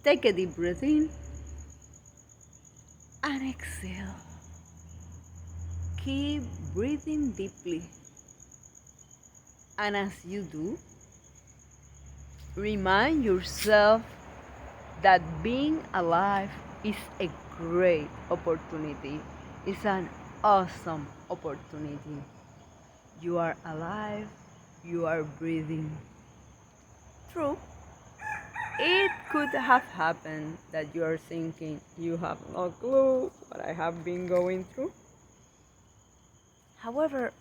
Take a deep breath in and exhale. Keep breathing deeply. And as you do, remind yourself that being alive is a great opportunity. It's an awesome opportunity. You are alive, you are breathing. True, it could have happened that you are thinking, you have no clue what I have been going through. However,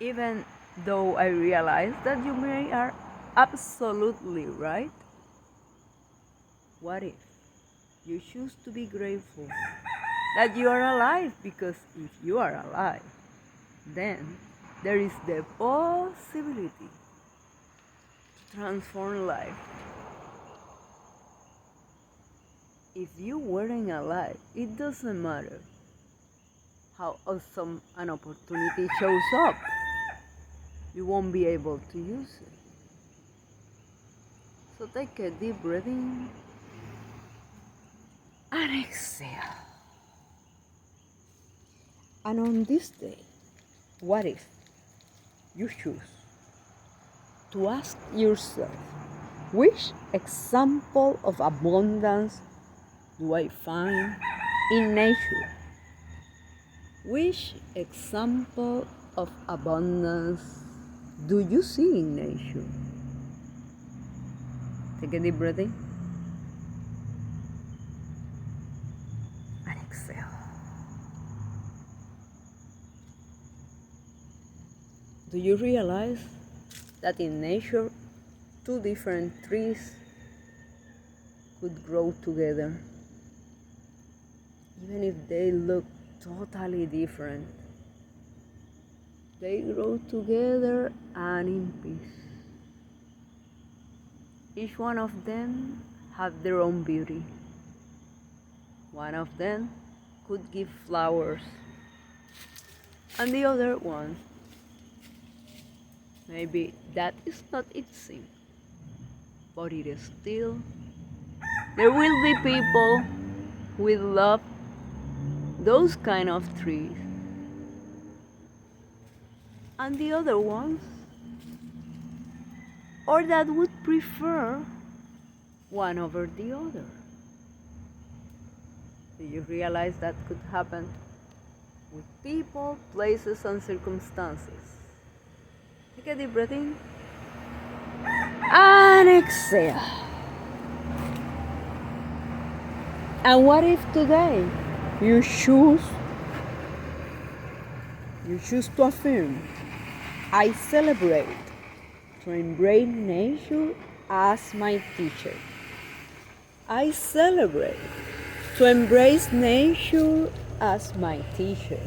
even though I realize that you may are absolutely right, what if you choose to be grateful that you are alive? Because if you are alive, then there is the possibility to transform life. If you weren't alive, it doesn't matter how awesome an opportunity shows up. You won't be able to use it. So take a deep breath in and exhale. And on this day, what if you choose to ask yourself, which example of abundance do I find in nature? Which example of abundance do you see in nature? Take a deep breath in and exhale. Do you realize that in nature, two different trees could grow together, even if they look totally different? They grow together and in peace. Each one of them have their own beauty. One of them could give flowers, and the other one, maybe that is not its thing, but it is still. There will be people who will love those kind of trees, and the other ones, or that would prefer one over the other. Do you realize that could happen with people, places, and circumstances? Take a deep breath in and exhale. And what if today you choose to affirm, I celebrate to embrace nature as my teacher. I celebrate to embrace nature as my teacher.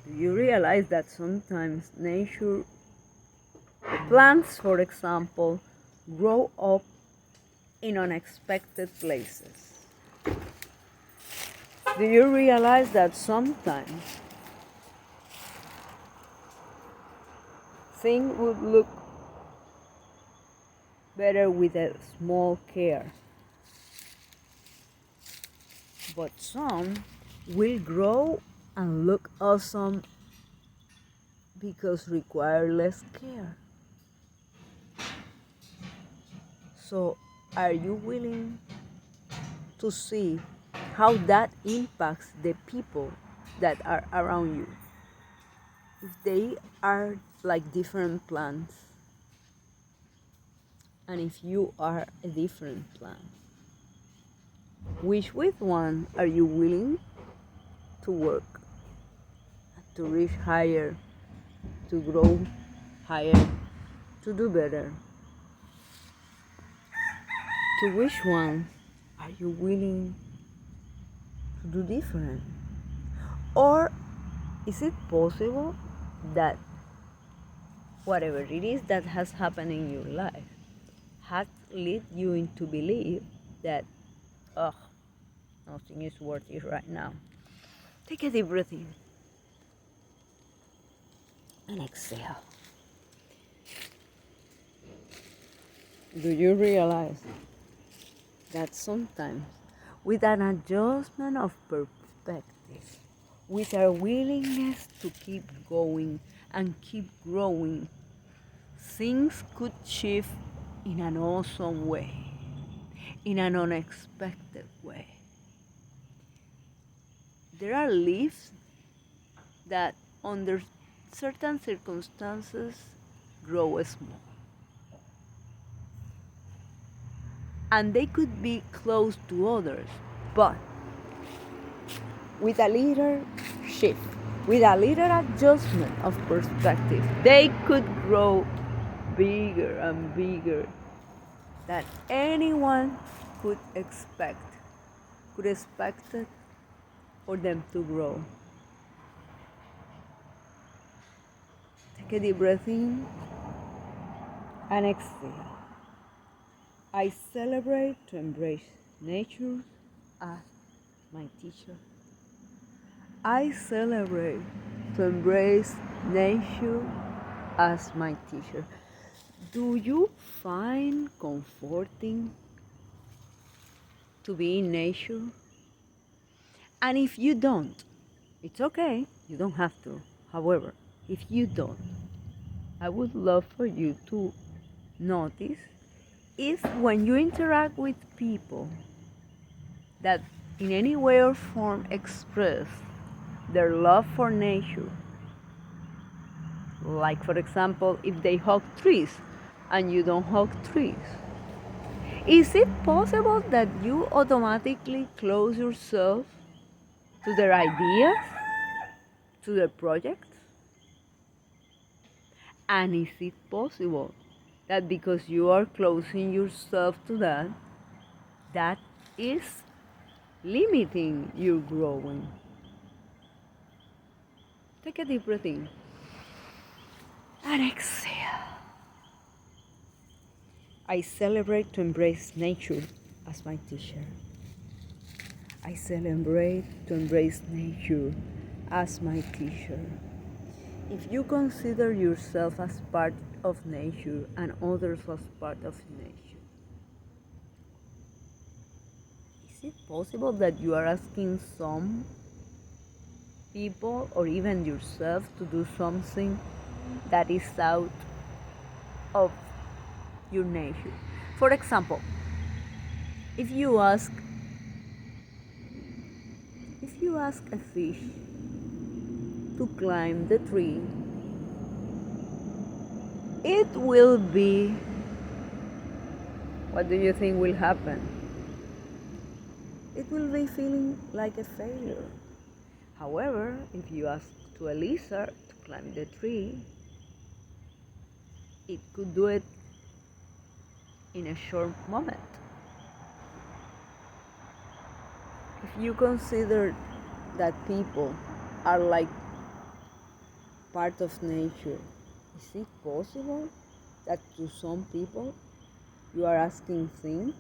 Do you realize that sometimes nature, plants for example, grow up in unexpected places? Do you realize that sometimes things would look better with a small care, but some will grow and look awesome because require less care? So are you willing to see how that impacts the people that are around you? If they are like different plants, and if you are a different plant, which with one are you willing to work, to reach higher, to grow higher, to do better? To which one are you willing to do different? Or is it possible that whatever it is that has happened in your life has led you into believe that, oh, nothing is worth it right now? Take a deep breath in and exhale. Do you realize that sometimes, with an adjustment of perspective, with our willingness to keep going and keep growing, things could shift in an awesome way, in an unexpected way? There are leaves that, under certain circumstances, grow small. And they could be close to others, but with a little shift, with a little adjustment of perspective, they could grow bigger and bigger than anyone could expect it for them to grow. Take a deep breath in and exhale. I celebrate to embrace nature as my teacher. I celebrate to embrace nature as my teacher. Do you find comforting to be in nature? And if you don't, it's okay, you don't have to. However, if you don't, I would love for you to notice if, when you interact with people that in any way or form express their love for nature, like for example, if they hug trees and you don't hug trees, is it possible that you automatically close yourself to their ideas, to their projects? And is it possible that because you are closing yourself to that, that is limiting your growing? Take a deep breath in and exhale. I celebrate to embrace nature as my teacher. I celebrate to embrace nature as my teacher. If you consider yourself as part of nature and others as part of nature, is it possible that you are asking some people or even yourself to do something that is out of your nature? For example, if you ask a fish to climb the tree, it will be, what do you think will happen? It will be feeling like a failure. However, if you ask to a lizard to climb the tree, it could do it in a short moment. If you consider that people are like part of nature, is it possible that to some people you are asking things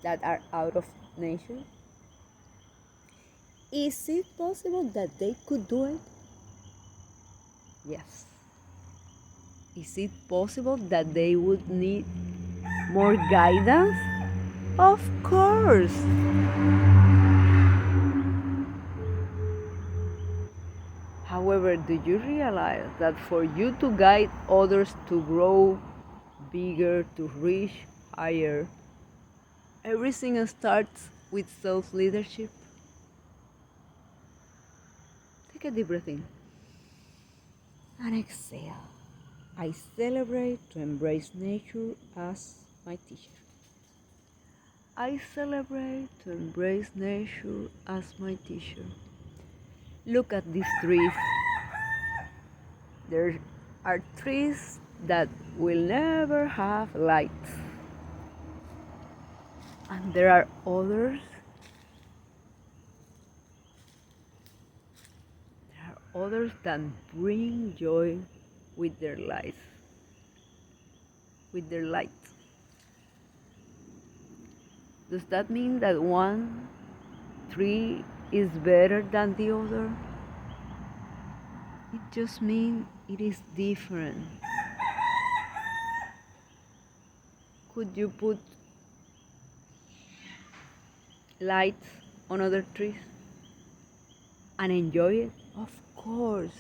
that are out of nature? Is it possible that they could do it? Yes. Is it possible that they would need more guidance? Of course. However, do you realize that for you to guide others to grow bigger, to reach higher, everything starts with self-leadership? Take a deep breath in and exhale. I celebrate to embrace nature as my teacher. I celebrate to embrace nature as my teacher. Look at these trees. There are trees that will never have light. And there are others that bring joy with their light. Does that mean that one tree is better than the other? It just means it is different. Could you put lights on other trees and enjoy it? Of course.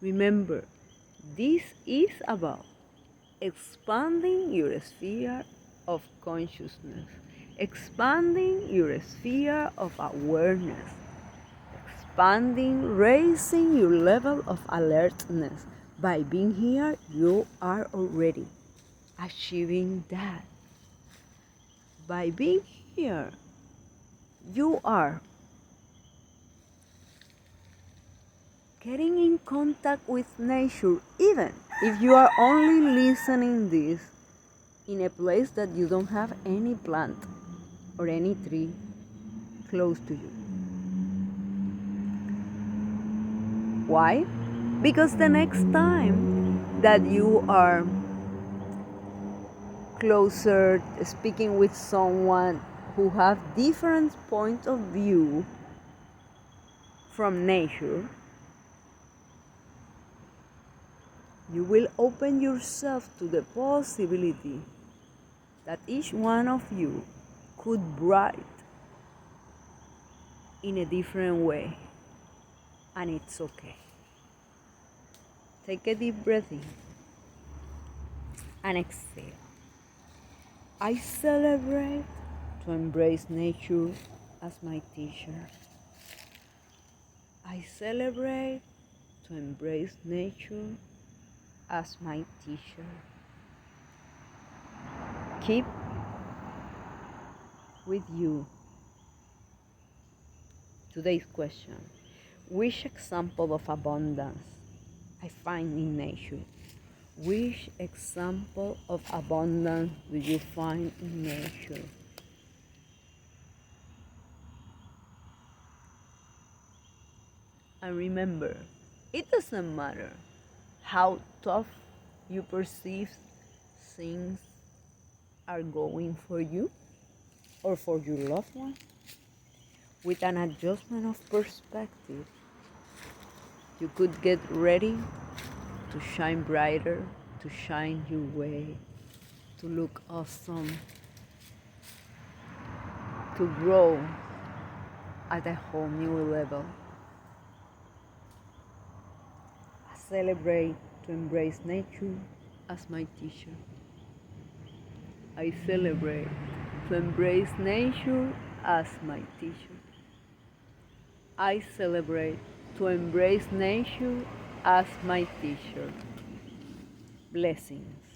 Remember, this is about expanding your sphere of consciousness, expanding your sphere of awareness, expanding, raising your level of alertness. By being here, you are already achieving that. By being here, you are getting in contact with nature, even if you are only listening this in a place that you don't have any plant or any tree close to you. Why? Because the next time that you are closer speaking with someone who have different points of view from nature, you will open yourself to the possibility that each one of you could bright in a different way, and it's okay. Take a deep breath in and exhale. I celebrate to embrace nature as my teacher. I celebrate to embrace nature as my teacher. Keep with you today's question. Which example of abundance I find in nature? Which example of abundance do you find in nature? And remember, it doesn't matter how tough you perceive things are going for you or for your loved one. With an adjustment of perspective, you could get ready to shine brighter, to shine your way, to look awesome, to grow at a whole new level. I celebrate to embrace nature as my teacher. I celebrate to embrace nature as my teacher. I celebrate to embrace nature as my teacher. Blessings.